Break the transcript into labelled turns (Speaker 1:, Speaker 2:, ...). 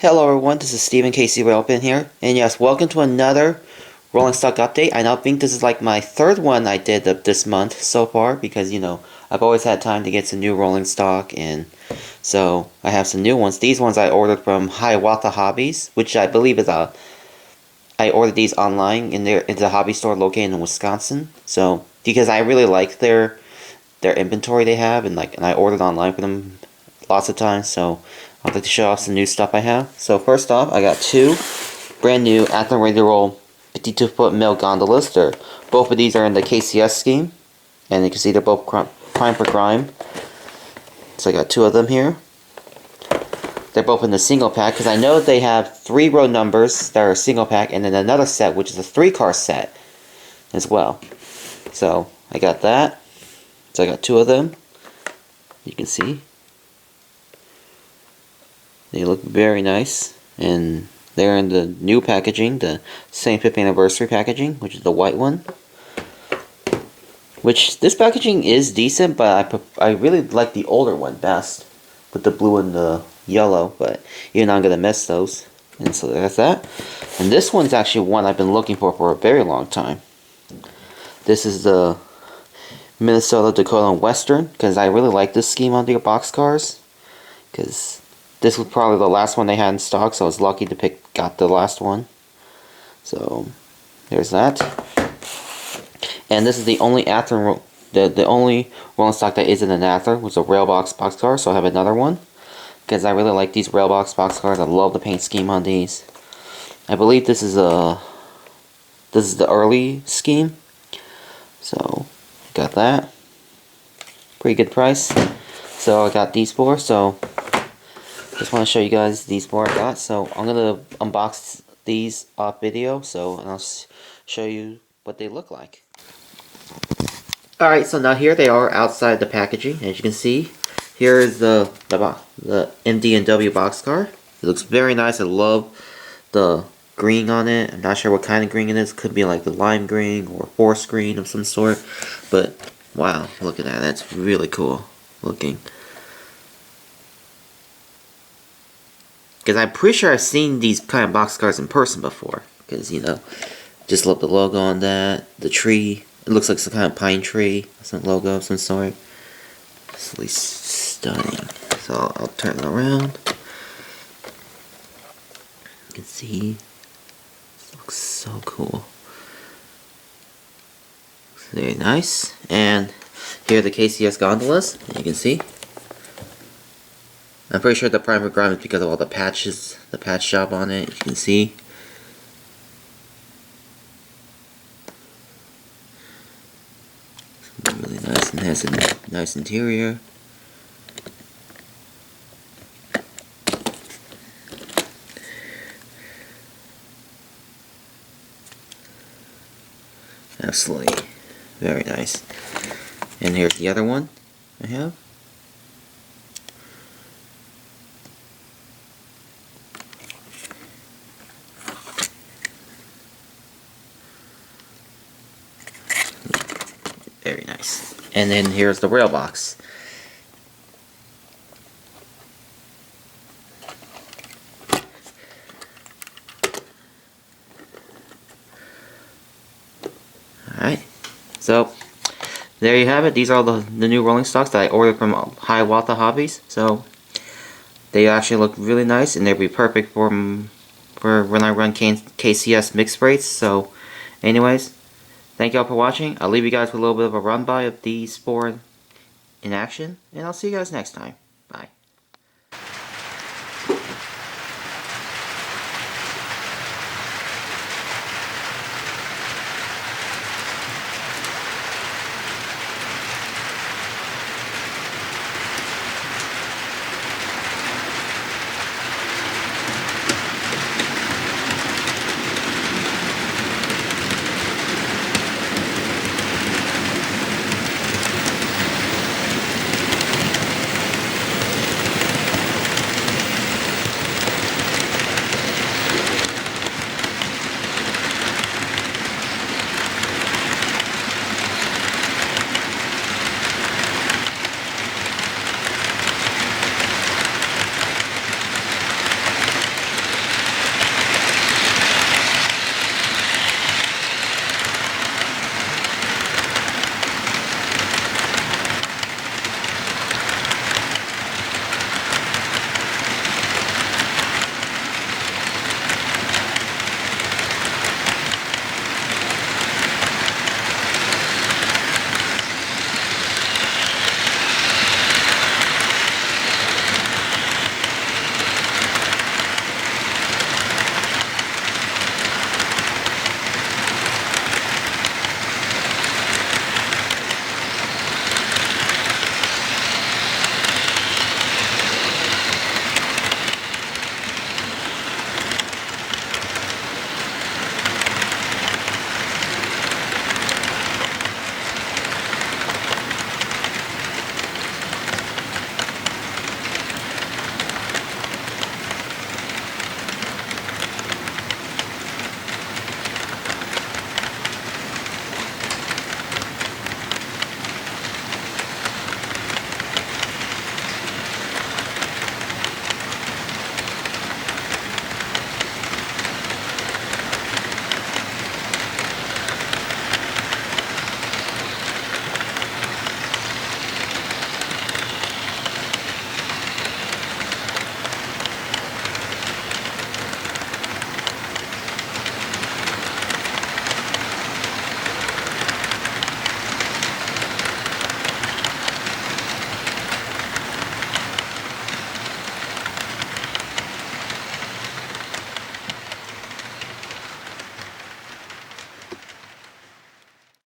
Speaker 1: Hello everyone, this is Stephen KC Railpin here, and yes, welcome to another rolling stock update. I now think this is like my third one I did this month so far, because I've always had time to get some new rolling stock, and so I have some new ones. These ones I ordered from Hiawatha Hobbies, which I believe is I ordered these online in it's a hobby store located in Wisconsin. So because I really like their inventory they have, and I ordered online for them lots of times, so I'd like to show off some new stuff I have. So first off, I got two brand new Athearn Ready to Roll 52-foot mill gondolas. Both of these are in the KCS scheme, and you can see they're both prime for grime. So I got two of them here. They're both in the single pack, because I know they have 3 row numbers that are single pack, and then another set which is a 3-car set as well. So I got that. So I got two of them. You can see they look very nice, and they're in the new packaging, the same 5th anniversary packaging, which is the white one. Which this packaging is decent, but I really like the older one best, with the blue and the yellow. But even though I'm gonna miss those, and so that's that. And this one's actually one I've been looking for a very long time. This is the Minnesota, Dakota, and Western, because I really like this scheme on their boxcars, because this was probably the last one they had in stock, so I was lucky to got the last one. So there's that. And this is the only Athearn, the only rolling stock that isn't an Athearn, was a Railbox boxcar, so I have another one, because I really like these Railbox boxcars. I love the paint scheme on these. I believe this is the early scheme, so got that. Pretty good price. So I got these 4, so just want to show you guys these 4 I got. So I'm gonna unbox these off video, and I'll show you what they look like. Alright, so now here they are outside the packaging. As you can see, here is the MD and W boxcar. It looks very nice. I love the green on it. I'm not sure what kind of green it is. Could be like the lime green or forest green of some sort. But wow, look at that. That's really cool looking. Because I'm pretty sure I've seen these kind of boxcars in person before. Because, just love the logo on that. The tree. It looks like some kind of pine tree. Some logo of some sort. It's really stunning. So I'll turn it around. You can see. It looks so cool. Looks very nice. And here are the KCS gondolas. You can see. I'm pretty sure the primer grime is because of all the patches, the patch job on it. You can see. It's really nice, and has a nice interior. Absolutely very nice. And here's the other one I have. Very nice. And then here's the rail box. Alright. So there you have it. These are the new rolling stocks that I ordered from Hiawatha Hobbies. So they actually look really nice, and they'll be perfect for when I run KCS mixed rates. So anyways, thank y'all for watching. I'll leave you guys with a little bit of a run by of these 4 in action, and I'll see you guys next time. Bye.